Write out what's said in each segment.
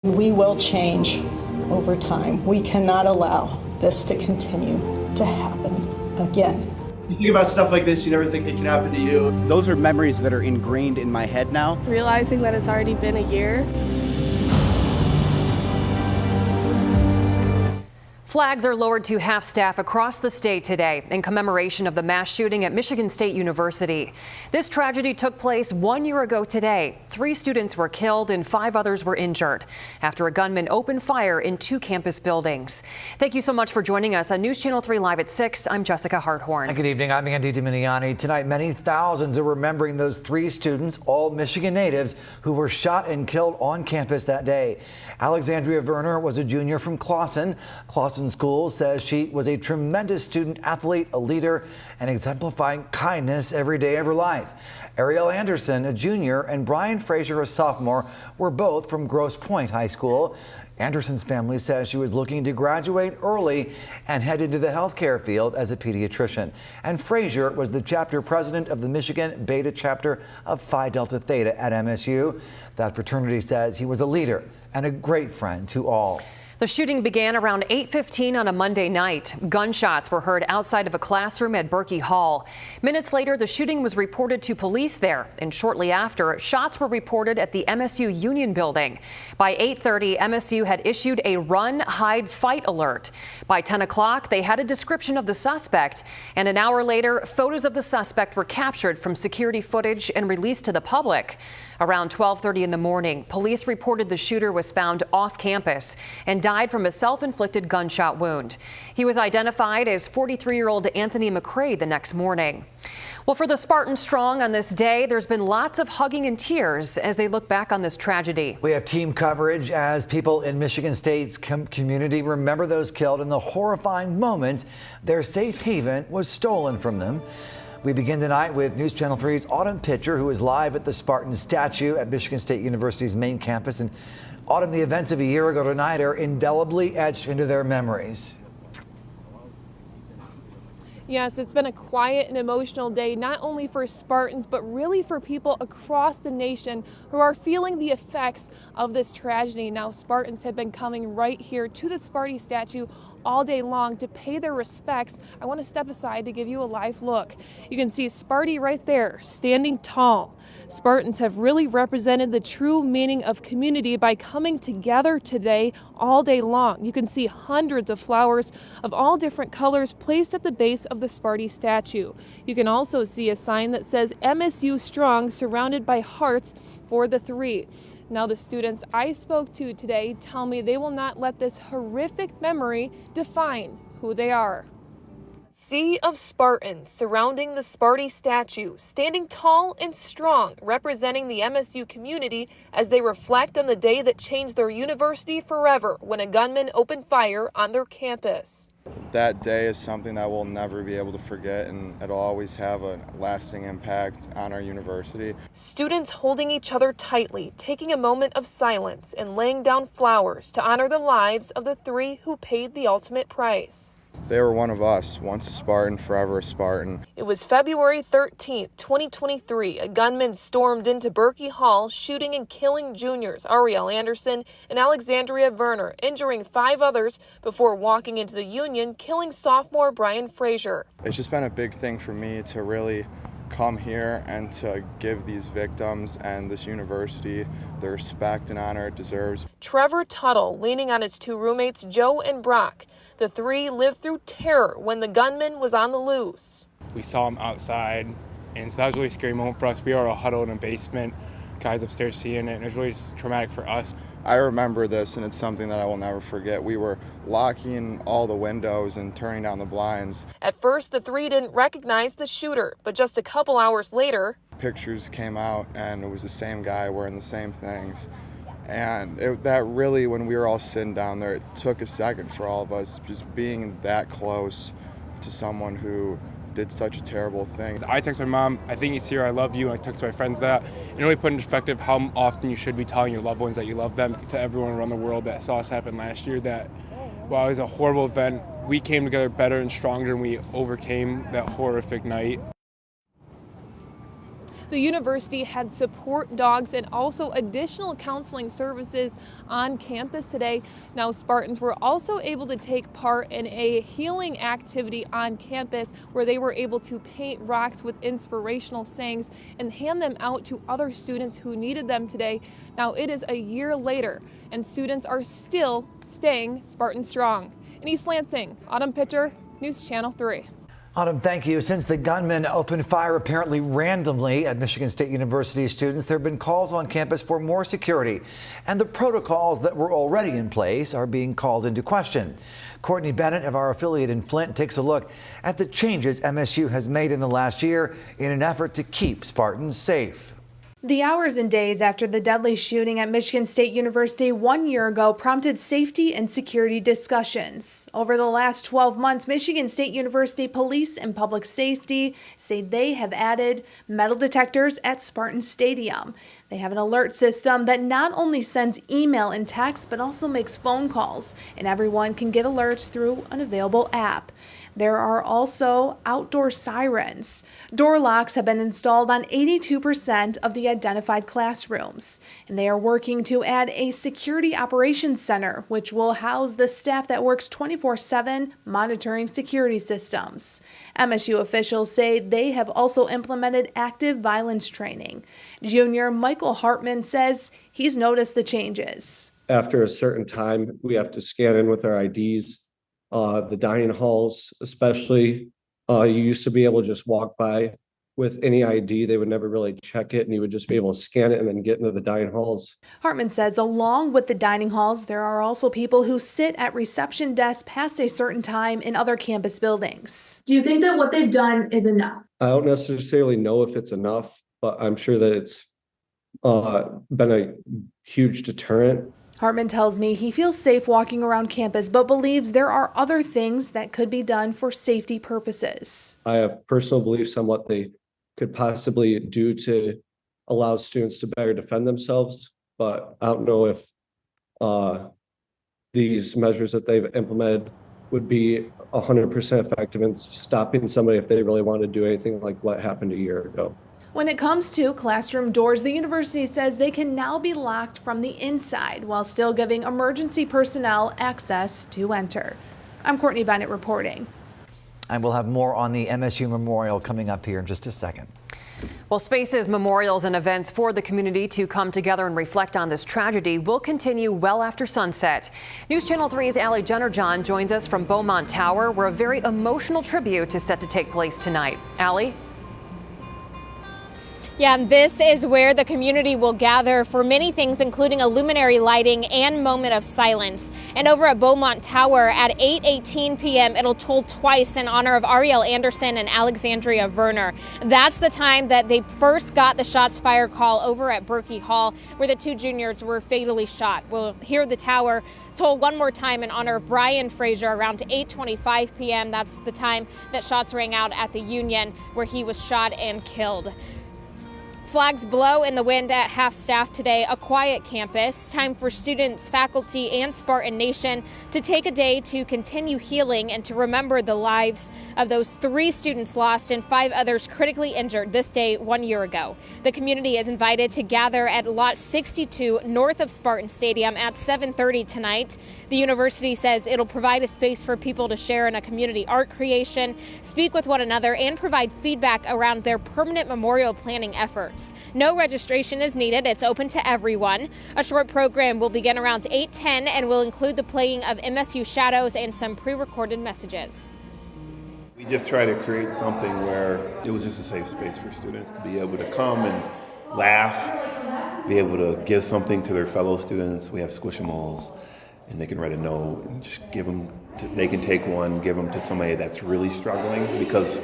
We will change over time. We cannot allow this to continue to happen again. You think about stuff like this, you never think it can happen to you. Those are memories that are ingrained in my head now. Realizing that it's already been a year. Flags are lowered to half-staff across the state today in commemoration of the mass shooting at Michigan State University. This tragedy took place 1 year ago today. 3 students were killed and 5 others were injured after a gunman opened fire in 2 campus buildings. Thank you so much for joining us on News Channel 3 Live at 6. I'm Jessica Harthorn. Good evening. I'm Andy Dominiani. Tonight, many thousands are remembering those 3 students, all Michigan natives, who were shot and killed on campus that day. Alexandria Werner was a junior from Clawson. Clawson School says she was a tremendous student athlete, a leader, and exemplifying kindness every day of her life. Ariel Anderson, a junior, and Brian Frazier, a sophomore, were both from Grosse Pointe High School. Anderson's family says she was looking to graduate early and head into the healthcare field as a pediatrician. And Frazier was the chapter president of the Michigan Beta chapter of Phi Delta Theta at MSU. That fraternity says he was a leader and a great friend to all. The shooting began around 8:15 on a Monday night. Gunshots were heard outside of a classroom at Berkey Hall. Minutes later, the shooting was reported to police there, and shortly after, shots were reported at the MSU Union Building. By 8:30, MSU had issued a run, hide, fight alert. By 10 o'clock, they had a description of the suspect, and an hour later, photos of the suspect were captured from security footage and released to the public. Around 12:30 in the morning, police reported the shooter was found off campus and died from a self-inflicted gunshot wound. He was identified as 43-year-old Anthony McCrae the next morning. Well, for the Spartans strong on this day, there's been lots of hugging and tears as they look back on this tragedy. We have team coverage as people in Michigan State's community remember those killed in the horrifying moments their safe haven was stolen from them. We begin tonight with News Channel 3's Autumn Pitcher, who is live at the Spartan statue at Michigan State University's main campus. And Autumn, the events of a year ago tonight are indelibly etched into their memories. Yes, it's been a quiet and emotional day, not only for Spartans, but really for people across the nation who are feeling the effects of this tragedy. Now, Spartans have been coming right here to the Sparty statue all day long to pay their respects. I want to step aside to give you a live look. You can see Sparty right there, standing tall. Spartans have really represented the true meaning of community by coming together today all day long. You can see hundreds of flowers of all different colors placed at the base of the Sparty statue. You can also see a sign that says MSU Strong, surrounded by hearts for the 3. Now, the students I spoke to today tell me they will not let this horrific memory define who they are. Sea of Spartans surrounding the Sparty statue, standing tall and strong, representing the MSU community as they reflect on the day that changed their university forever when a gunman opened fire on their campus. That day is something that we'll never be able to forget, and it'll always have a lasting impact on our university. Students holding each other tightly, taking a moment of silence and laying down flowers to honor the lives of the 3 who paid the ultimate price. They were one of us, once a Spartan, forever a Spartan. It was February 13th, 2023. A gunman stormed into Berkey Hall, shooting and killing juniors Ariel Anderson and Alexandria Werner, injuring 5 others before walking into the Union, killing sophomore Brian Frazier. It's just been a big thing for me to really come here and to give these victims and this university the respect and honor it deserves. Trevor Tuttle, leaning on his 2 roommates, Joe and Brock. The 3 lived through terror when the gunman was on the loose. We saw him outside, and so that was a really scary moment for us. We were all huddled in a basement, guys upstairs seeing it, and it was really traumatic for us. I remember this, and it's something that I will never forget. We were locking all the windows and turning down the blinds. At first, the 3 didn't recognize the shooter, but just a couple hours later, pictures came out, and it was the same guy wearing the same things. And that really, when we were all sitting down there, it took a second for all of us, just being that close to someone who did such a terrible thing. I text my mom, I think he's here, I love you. I text my friends that. And really put in perspective how often you should be telling your loved ones that you love them. To everyone around the world that saw us happen last year, that while it was a horrible event, we came together better and stronger, and we overcame that horrific night. The university had support dogs and also additional counseling services on campus today. Now, Spartans were also able to take part in a healing activity on campus where they were able to paint rocks with inspirational sayings and hand them out to other students who needed them today. Now, it is a year later and students are still staying Spartan strong. In East Lansing, Autumn Pitcher, News Channel 3. Autumn, thank you. Since the gunman opened fire apparently randomly at Michigan State University students, there have been calls on campus for more security, and the protocols that were already in place are being called into question. Courtney Bennett of our affiliate in Flint takes a look at the changes MSU has made in the last year in an effort to keep Spartans safe. The hours and days after the deadly shooting at Michigan State University 1 year ago prompted safety and security discussions. Over the last 12 months, Michigan State University Police and Public Safety say they have added metal detectors at Spartan Stadium. They have an alert system that not only sends email and text, but also makes phone calls, and everyone can get alerts through an available app. There are also outdoor sirens. Door locks have been installed on 82% of the identified classrooms, and they are working to add a security operations center, which will house the staff that works 24/7 monitoring security systems. MSU officials say they have also implemented active violence training. Junior Michael Hartman says he's noticed the changes. After a certain time, we have to scan in with our IDs. The dining halls, especially, you used to be able to just walk by with any ID. They would never really check it, and you would just be able to scan it and then get into the dining halls. Hartman says along with the dining halls, there are also people who sit at reception desks past a certain time in other campus buildings. Do you think that what they've done is enough? I don't necessarily know if it's enough, but I'm sure that it's been a huge deterrent. Hartman tells me he feels safe walking around campus, but believes there are other things that could be done for safety purposes. I have personal beliefs on what they could possibly do to allow students to better defend themselves, but I don't know if these measures that they've implemented would be 100% effective in stopping somebody if they really want to do anything like what happened a year ago. When it comes to classroom doors, the university says they can now be locked from the inside while still giving emergency personnel access to enter. I'm Courtney Bennett reporting. And we'll have more on the MSU Memorial coming up here in just a second. Well, spaces, memorials, and events for the community to come together and reflect on this tragedy will continue well after sunset. News Channel 3's Allie Jenner-John joins us from Beaumont Tower, where a very emotional tribute is set to take place tonight. Allie? Yeah, and this is where the community will gather for many things, including a luminary lighting and moment of silence. And over at Beaumont Tower at 8:18 p.m., it'll toll twice in honor of Ariel Anderson and Alexandria Verner. That's the time that they first got the shots fired call over at Berkey Hall, where the two juniors were fatally shot. We'll hear the tower toll one more time in honor of Brian Frazier around 8:25 p.m. That's the time that shots rang out at the Union, where he was shot and killed. Flags blow in the wind at half-staff today, a quiet campus. Time for students, faculty, and Spartan Nation to take a day to continue healing and to remember the lives of those 3 students lost and 5 others critically injured this day 1 year ago. The community is invited to gather at Lot 62 north of Spartan Stadium at 7:30 tonight. The university says it'll provide a space for people to share in a community art creation, speak with one another, and provide feedback around their permanent memorial planning efforts. No registration is needed. It's open to everyone. A short program will begin around 8:10 and will include the playing of MSU Shadows and some pre-recorded messages. We just try to create something where it was just a safe space for students to be able to come and laugh, be able to give something to their fellow students. We have Squishmalls, and they can write a note and just give them, they can take one, give them to somebody that's really struggling, because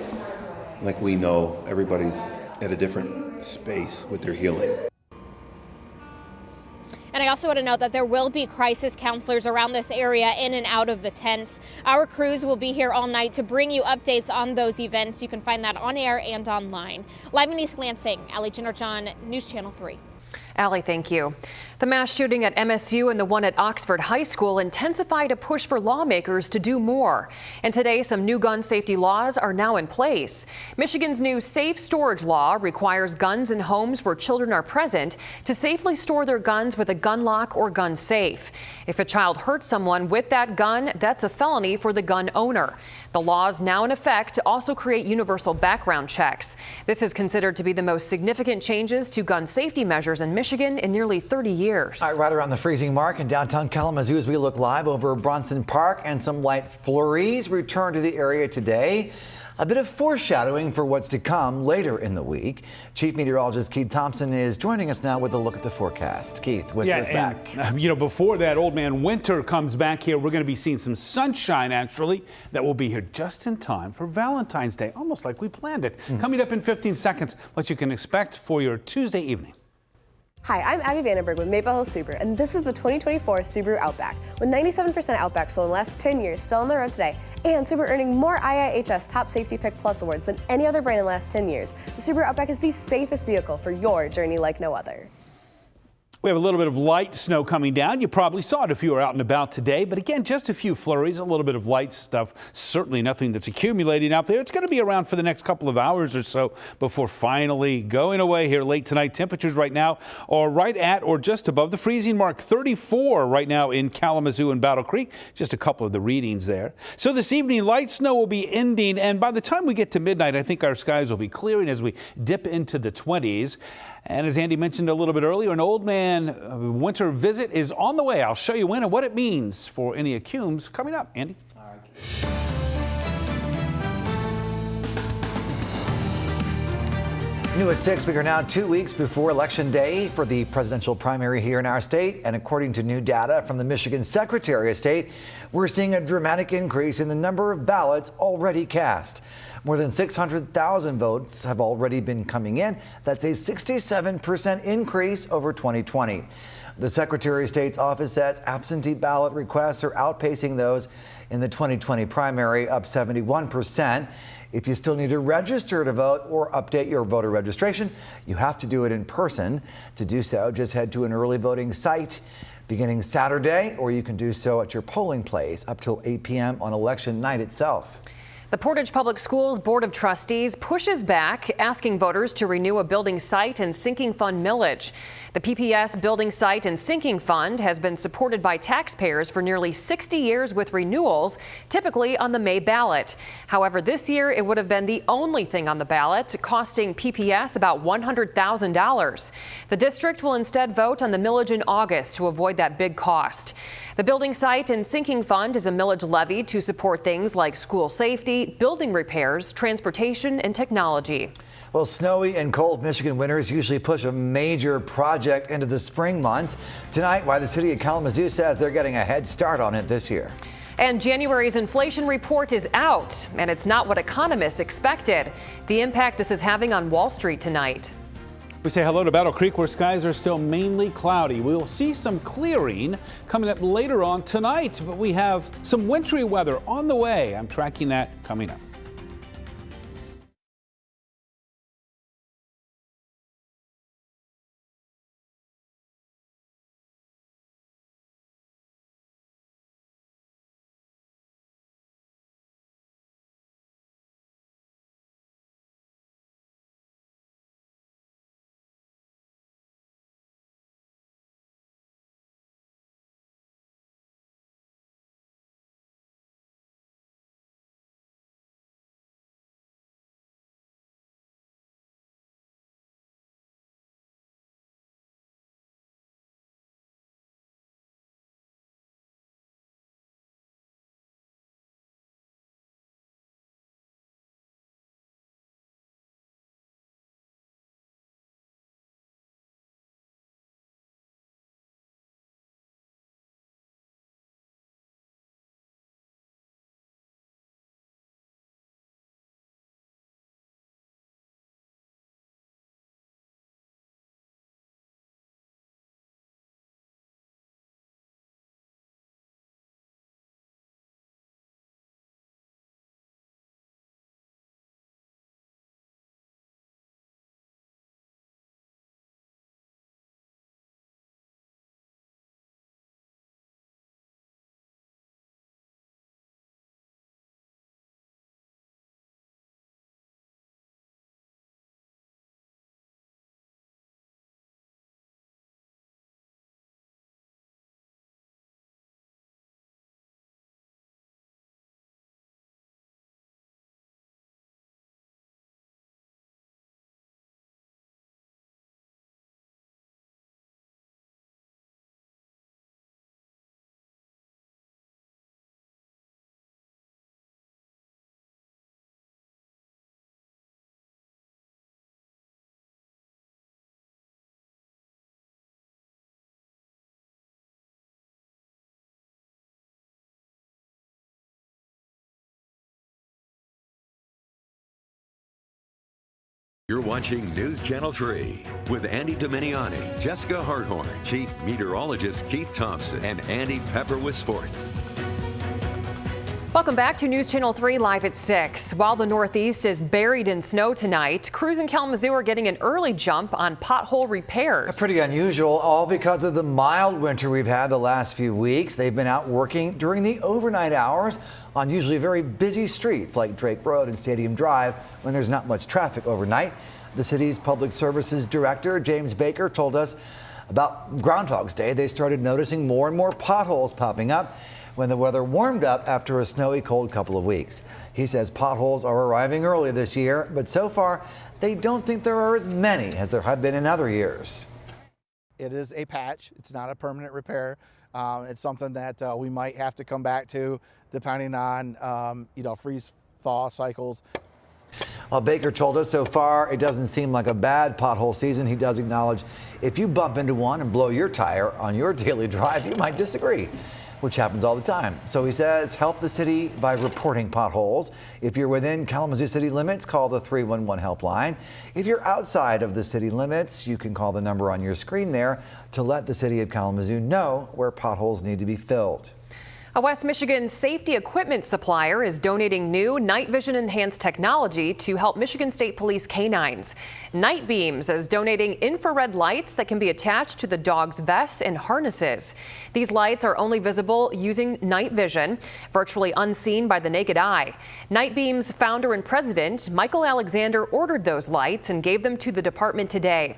like we know, everybody's at a different space with their healing. And I also want to note that there will be crisis counselors around this area in and out of the tents. Our crews will be here all night to bring you updates on those events. You can find that on air and online. Live in East Lansing, Allie Jenner-John, News Channel 3. Allie, thank you. The mass shooting at MSU and the one at Oxford High School intensified a push for lawmakers to do more. And today, some new gun safety laws are now in place. Michigan's new safe storage law requires guns in homes where children are present to safely store their guns with a gun lock or gun safe. If a child hurts someone with that gun, that's a felony for the gun owner. The laws now in effect also create universal background checks. This is considered to be the most significant changes to gun safety measures in Michigan in nearly 30 years. All right, right around the freezing mark in downtown Kalamazoo as we look live over Bronson Park, and some light flurries return to the area today. A bit of foreshadowing for what's to come later in the week. Chief Meteorologist Keith Thompson is joining us now with a look at the forecast. Keith, winter's back. Before that old man winter comes back here, we're going to be seeing some sunshine, actually, that will be here just in time for Valentine's Day, almost like we planned it. Coming up in 15 seconds, what you can expect for your Tuesday evening. Hi, I'm Abby Vandenberg with Maple Hill Subaru, and this is the 2024 Subaru Outback. With 97% Outback sold in the last 10 years, still on the road today, and Subaru earning more IIHS Top Safety Pick Plus awards than any other brand in the last 10 years, the Subaru Outback is the safest vehicle for your journey like no other. We have a little bit of light snow coming down. You probably saw it if you were out and about today. But again, just a few flurries, a little bit of light stuff. Certainly nothing that's accumulating out there. It's going to be around for the next couple of hours or so before finally going away here late tonight. Temperatures right now are right at or just above the freezing mark. 34 right now in Kalamazoo and Battle Creek. Just a couple of the readings there. So this evening, light snow will be ending. And by the time we get to midnight, I think our skies will be clearing as we dip into the 20s. And as Andy mentioned a little bit earlier, an old man winter visit is on the way. I'll show you when and what it means for any accums coming up. Andy? New at 6, we are now 2 weeks before Election Day for the presidential primary here in our state. And according to new data from the Michigan Secretary of State, we're seeing a dramatic increase in the number of ballots already cast. More than 600,000 votes have already been coming in. That's a 67% increase over 2020. The Secretary of State's office says absentee ballot requests are outpacing those in the 2020 primary, up 71%. If you still need to register to vote or update your voter registration, you have to do it in person. To do so, just head to an early voting site beginning Saturday, or you can do so at your polling place up till 8 p.m. on election night itself. The Portage Public Schools Board of Trustees pushes back, asking voters to renew a building site and sinking fund millage. The PPS Building Site and Sinking Fund has been supported by taxpayers for nearly 60 years with renewals, typically on the May ballot. However, this year it would have been the only thing on the ballot, costing PPS about $100,000. The district will instead vote on the millage in August to avoid that big cost. The Building Site and Sinking Fund is a millage levy to support things like school safety, building repairs, transportation, and technology. Well, snowy and cold Michigan winters usually push a major project into the spring months. Tonight, why the city of Kalamazoo says they're getting a head start on it this year. And January's inflation report is out, and it's not what economists expected. The impact this is having on Wall Street tonight. We say hello to Battle Creek, where skies are still mainly cloudy. We'll see some clearing coming up later on tonight, but we have some wintry weather on the way. I'm tracking that coming up. You're watching News Channel 3 with Andy Dominiani, Jessica Harthorn, Chief Meteorologist Keith Thompson, and Andy Pepper with sports. Welcome back to News Channel 3 live at 6. While the Northeast is buried in snow tonight, crews in Kalamazoo are getting an early jump on pothole repairs. Pretty unusual, all because of the mild winter we've had the last few weeks. They've been out working during the overnight hours on usually very busy streets like Drake Road and Stadium Drive when there's not much traffic overnight. The city's public services director, James Baker, told us about Groundhog's Day. They started noticing more and more potholes popping up when the weather warmed up after a snowy, cold couple of weeks. He says potholes are arriving early this year, but so far they don't think there are as many as there have been in other years. It is a patch. It's not a permanent repair. It's something that we might have to come back to depending on, freeze-thaw cycles. Well, Baker told us so far it doesn't seem like a bad pothole season. He does acknowledge if you bump into one and blow your tire on your daily drive, you might disagree, which happens all the time. So he says help the city by reporting potholes. If you're within Kalamazoo city limits, call the 311 helpline. If you're outside of the city limits, you can call the number on your screen there to let the city of Kalamazoo know where potholes need to be filled. A West Michigan safety equipment supplier is donating new night vision enhanced technology to help Michigan State Police canines. Night Beams is donating infrared lights that can be attached to the dog's vests and harnesses. These lights are only visible using night vision, virtually unseen by the naked eye. Night Beams founder and president Michael Alexander ordered those lights and gave them to the department today.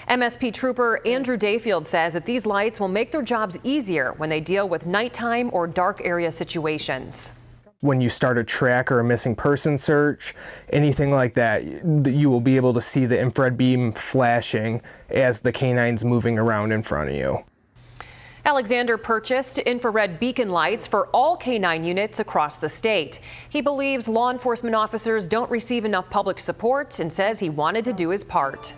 MSP Trooper Andrew Dayfield says that these lights will make their jobs easier when they deal with nighttime or dark area situations. When you start a track or a missing person search, anything like that, you will be able to see the infrared beam flashing as the canine's moving around in front of you. Alexander purchased infrared beacon lights for all canine units across the state. He believes law enforcement officers don't receive enough public support and says he wanted to do his part.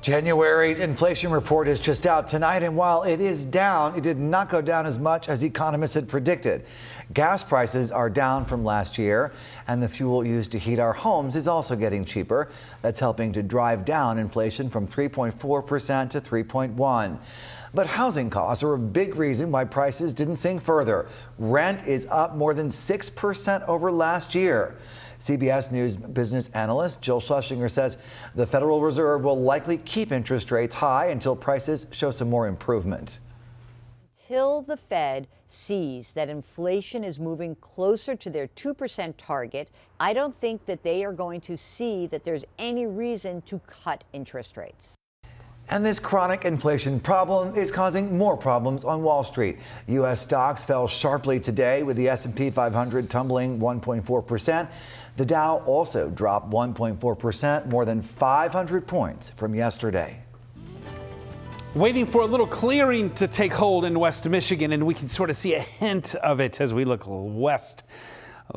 January's inflation report is just out tonight, and while it is down, it did not go down as much as economists had predicted. Gas prices are down from last year, and the fuel used to heat our homes is also getting cheaper. That's helping to drive down inflation from 3.4% to 3.1%. But housing costs are a big reason why prices didn't sink further. Rent is up more than 6% over last year. CBS News business analyst Jill Schlesinger says the Federal Reserve will likely keep interest rates high until prices show some more improvement. Until the Fed sees that inflation is moving closer to their 2% target, I don't think that they are going to see that there's any reason to cut interest rates. And this chronic inflation problem is causing more problems on Wall Street. U.S. stocks fell sharply today with the S&P 500 tumbling 1.4%. The Dow also dropped 1.4%, more than 500 points from yesterday. Waiting for a little clearing to take hold in West Michigan, and we can sort of see a hint of it as we look west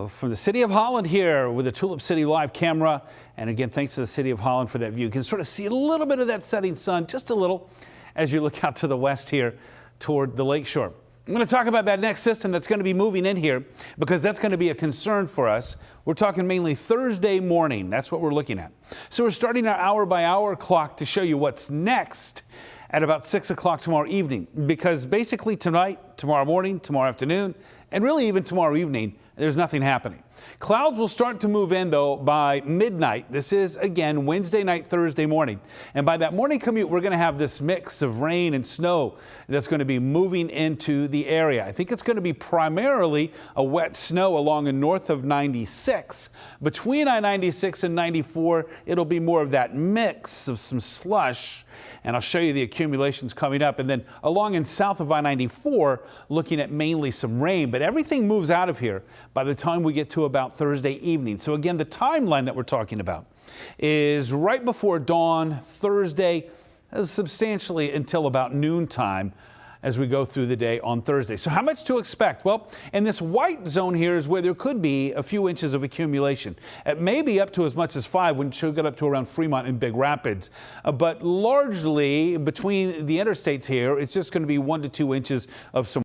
from the city of Holland here with the Tulip City Live camera. And again, thanks to the city of Holland for that view. You can sort of see a little bit of that setting sun, just a little, as you look out to the west here toward the lakeshore. I'm going to talk about that next system that's going to be moving in here because that's going to be a concern for us. We're talking mainly Thursday morning. That's what we're looking at. So we're starting our hour-by-hour clock to show you what's next at about 6 o'clock tomorrow evening, because basically tonight, tomorrow morning, tomorrow afternoon, and really even tomorrow evening, there's nothing happening. Clouds will start to move in, though, by midnight. This is, again, Wednesday night, Thursday morning. And by that morning commute, we're going to have this mix of rain and snow that's going to be moving into the area. I think it's going to be primarily a wet snow along and north of 96. Between I-96 and 94, it'll be more of that mix of some slush. And I'll show you the accumulations coming up. And then along and south of I-94, looking at mainly some rain. But everything moves out of here by the time we get to about Thursday evening. So again, the timeline that we're talking about is right before dawn Thursday, substantially until about noontime as we go through the day on Thursday. So how much to expect? Well, in this white zone here is where there could be a few inches of accumulation. It may be up to as much as 5 when she'll get up to around Fremont and Big Rapids. But largely between the interstates here, it's just going to be 1 to 2 inches of some